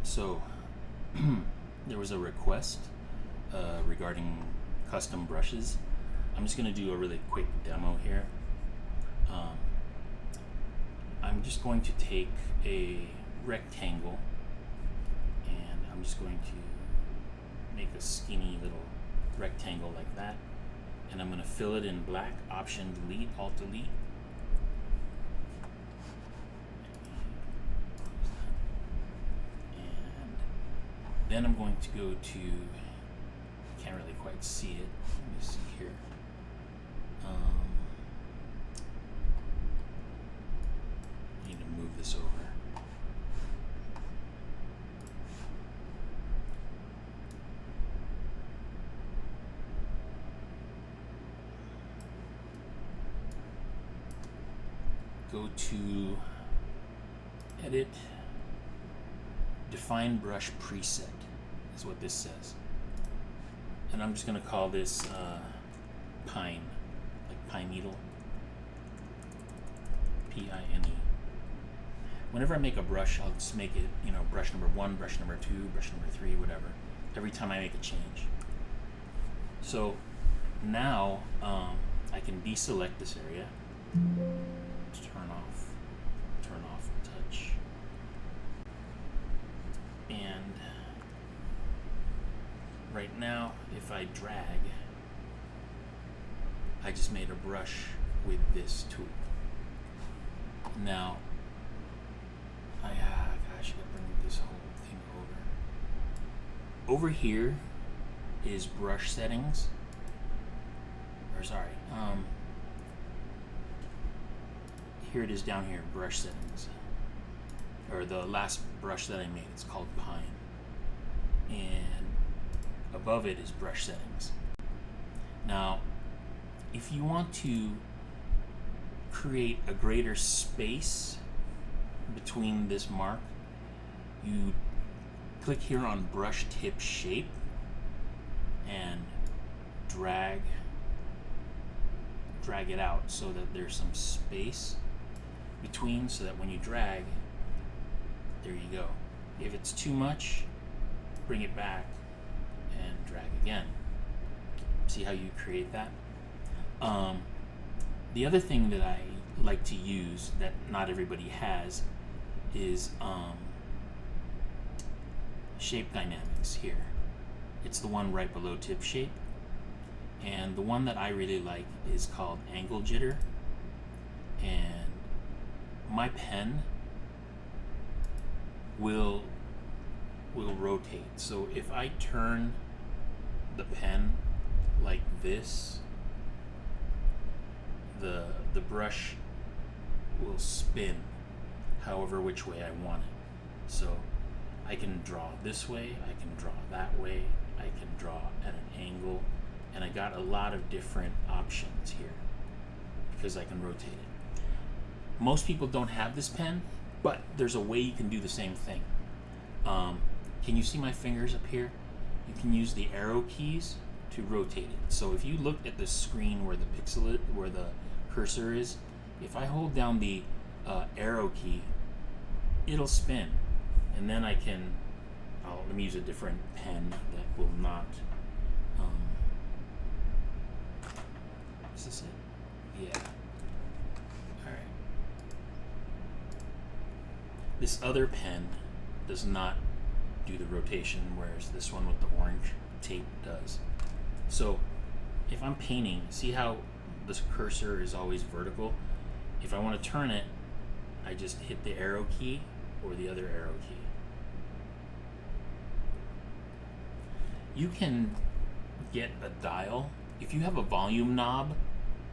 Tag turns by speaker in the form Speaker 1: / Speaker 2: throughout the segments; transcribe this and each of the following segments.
Speaker 1: So there was a request regarding custom brushes. I'm just going to do a really quick demo here. I'm just going to take a rectangle and I'm just going to make a skinny little rectangle like that, and I'm going to fill it in black. Option delete, Alt delete. And then I'm going to go to, can't really quite see it. Let me see here. Need to move this over. Go to edit, define brush preset is what this says. And I'm just going to call this pine, like pine needle, P-I-N-E. Whenever I make a brush, I'll just make it, brush number 1, brush number 2, brush number 3, whatever, every time I make a change. So now I can deselect this area, turn off touch, and right now if I drag, I just made a brush with this tool. Now I should bring this whole thing over. Over here is brush settings, or sorry, here it is down here, brush settings, or the last brush that I made, it's called Pine, and above it is brush settings. Now if you want to create a greater space between this mark, you click here on brush tip shape and drag it out so that there's some space between, so that when you drag, there you go. If it's too much, bring it back and drag again. See how you create that? The other thing that I like to use that not everybody has is shape dynamics here. It's the one right below tip shape, and the one that I really like is called angle jitter, and my pen will rotate. So if I turn the pen like this, the brush will spin however which way I want it. So I can draw this way, I can draw that way, I can draw at an angle, and I got a lot of different options here because I can rotate it. Most people don't have this pen, but there's a way you can do the same thing. Can you see my fingers up here? You can use the arrow keys to rotate it. So if you look at the screen where the cursor is, if I hold down the arrow key, it'll spin, and then I can, let me use a different pen that will not, is this it? Yeah. Alright. This other pen does not do the rotation, whereas this one with the orange tape does. So if I'm painting, see how this cursor is always vertical? If I want to turn it, I just hit the arrow key or the other arrow key. You can get a dial. If you have a volume knob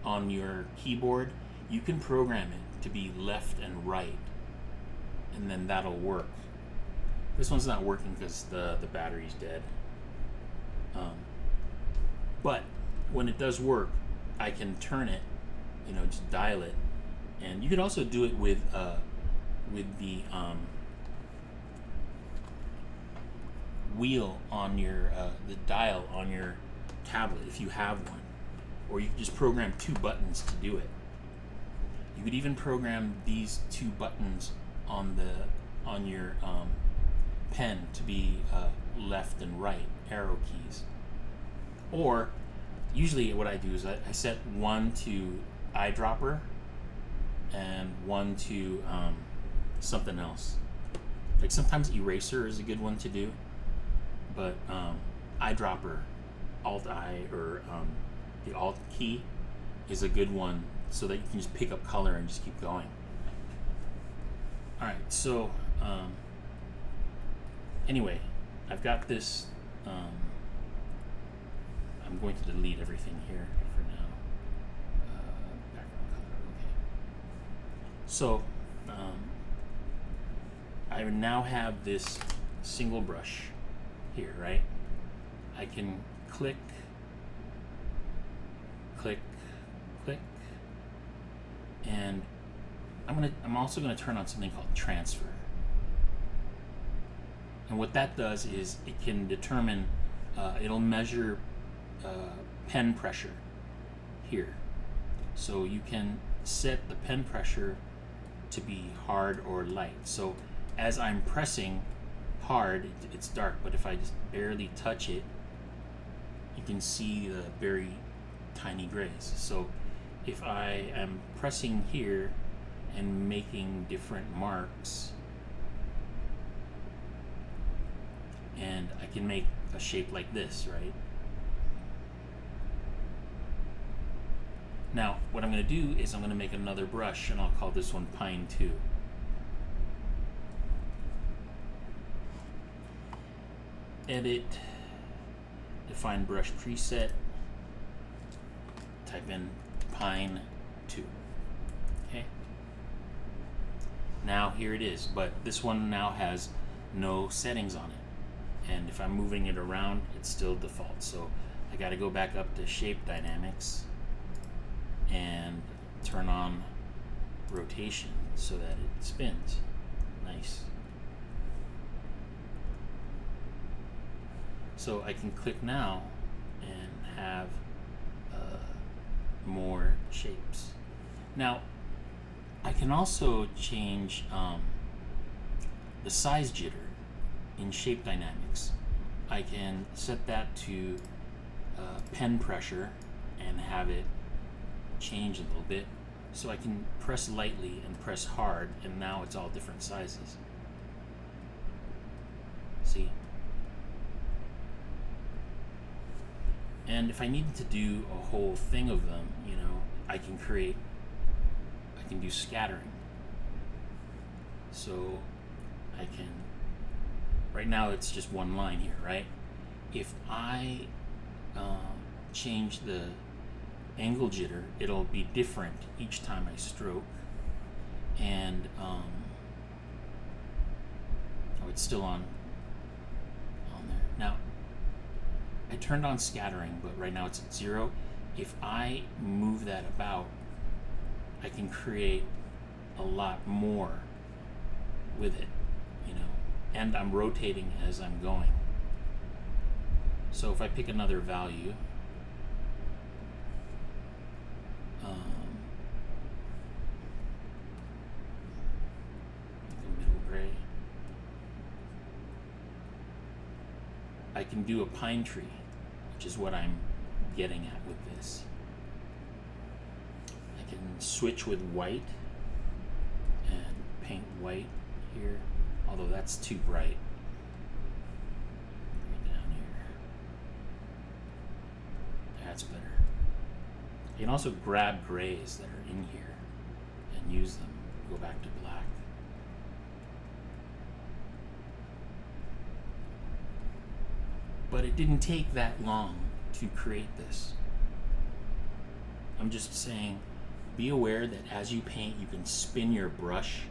Speaker 1: on your keyboard, you can program it to be left and right, and then that'll work. This one's not working because the battery's dead. But when it does work, I can turn it, just dial it. And you could also do it with the wheel on your the dial on your tablet if you have one, or you can just program 2 buttons to do it. You could even program these 2 buttons on your pen to be left and right arrow keys. Or usually what I do is I set one to eyedropper and one to something else. Like sometimes eraser is a good one to do, but eyedropper, Alt-I, or the Alt key is a good one so that you can just pick up color and just keep going. Alright, so anyway, I've got this. I'm going to delete everything here for now. Background color, okay. So I now have this single brush here, right? I can click, click, click, and I'm also gonna turn on something called transfer. And what that does is it can determine, it'll measure pen pressure here. So you can set the pen pressure to be hard or light. So as I'm pressing hard, it's dark, but if I just barely touch it, you can see the very tiny grays. So if I am pressing here and making different marks, and I can make a shape like this, right? Now, what I'm going to do is I'm going to make another brush, and I'll call this one Pine 2. Edit, define brush preset, type in Pine 2. Okay. Now here it is, but this one now has no settings on it. And if I'm moving it around, it's still default. So I got to go back up to Shape Dynamics and turn on rotation so that it spins. Nice. So I can click now and have more shapes. Now I can also change the size jitter in Shape Dynamics. I can set that to pen pressure and have it change a little bit, so I can press lightly and press hard, and now it's all different sizes. See? And if I needed to do a whole thing of them, you know, I can do scattering. So I can, right now it's just one line here, right? If I change the angle jitter, it'll be different each time I stroke, and oh, it's still on there. Now I turned on scattering, but right now it's at 0. If I move that about, I can create a lot more with it, you know, and I'm rotating as I'm going. So if I pick another value, the middle gray, I can do a pine tree, which is what I'm getting at with this. I can switch with white and paint white here, although that's too bright. Bring it down here. That's better. You can also grab grays that are in here and use them. Go back to black. But it didn't take that long to create this. I'm just saying, be aware that as you paint, you can spin your brush,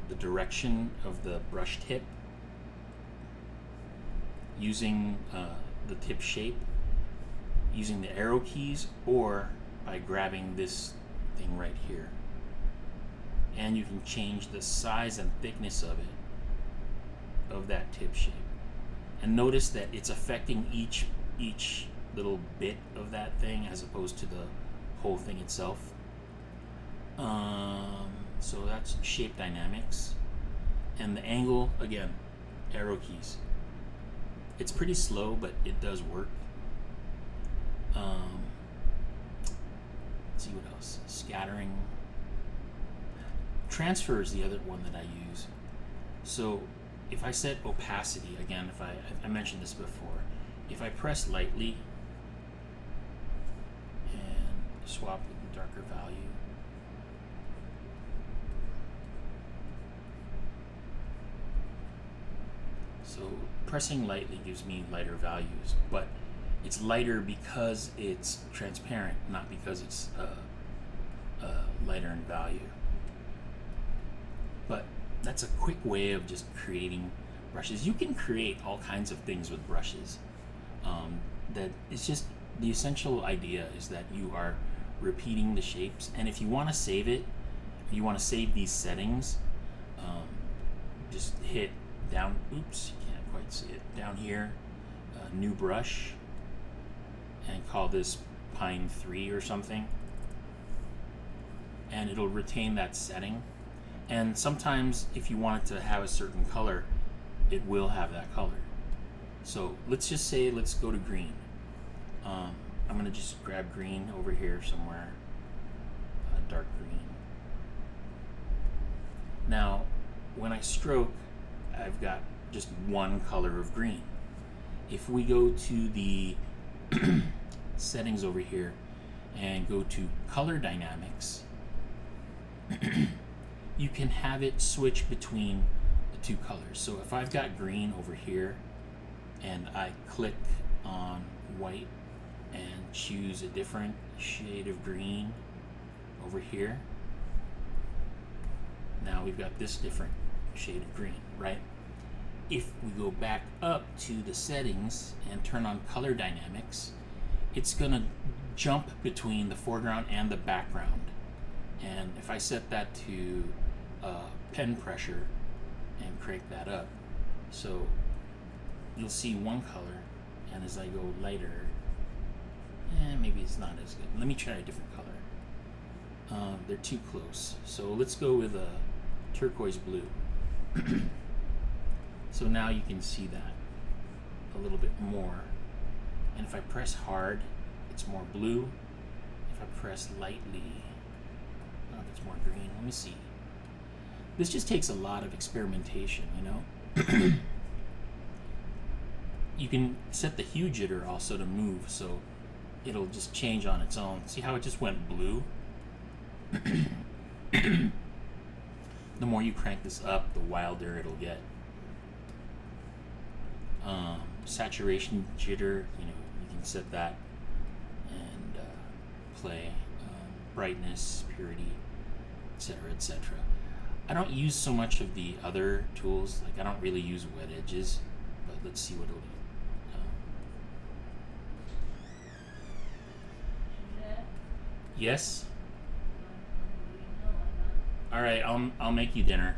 Speaker 1: the direction of the brush tip, using the tip shape, using the arrow keys, or by grabbing this thing right here. And you can change the size and thickness of it, of that tip shape. And notice that it's affecting each little bit of that thing as opposed to the whole thing itself. So that's Shape Dynamics. And the angle, again, arrow keys. It's pretty slow, but it does work. Let's see what else. Scattering. Transfer is the other one that I use. So if I set opacity, again, if I mentioned this before, if I press lightly and swap with the darker value, so pressing lightly gives me lighter values, but it's lighter because it's transparent, not because it's lighter in value. But that's a quick way of just creating brushes. You can create all kinds of things with brushes. That it's just the essential idea is that you are repeating the shapes, and if you want to save it, you want to save these settings, just hit down. Oops, you can't quite see it. Down here, new brush, and call this Pine 3 or something, and it'll retain that setting. And sometimes if you want it to have a certain color, it will have that color. So let's just say, let's go to green. I'm gonna just grab green over here somewhere, dark green. Now, when I stroke, I've got just one color of green. If we go to the settings over here and go to color dynamics, you can have it switch between the two colors. So if I've got green over here and I click on white and choose a different shade of green over here, now we've got this different shade of green, right? If we go back up to the settings and turn on color dynamics, it's gonna jump between the foreground and the background. And if I set that to pen pressure and crank that up, so you'll see one color, and as I go lighter, maybe it's not as good. Let me try a different color. They're too close. So let's go with a turquoise blue. So now you can see that a little bit more. And if I press hard, it's more blue. If I press lightly, it's more green. Let me see. This just takes a lot of experimentation, you know? You can set the hue jitter also to move, so it'll just change on its own. See how it just went blue? The more you crank this up, the wilder it'll get. Saturation jitter, you know, you can set that and play brightness, purity, etc., etc. I don't use so much of the other tools. Like, I don't really use wet edges, but let's see what it'll do. Yes. All right, I'll make you dinner.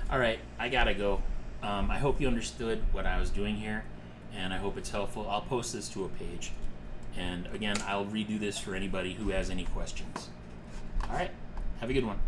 Speaker 1: All right, I gotta go. I hope you understood what I was doing here, and I hope it's helpful. I'll post this to a page, and again, I'll redo this for anybody who has any questions. All right, have a good one.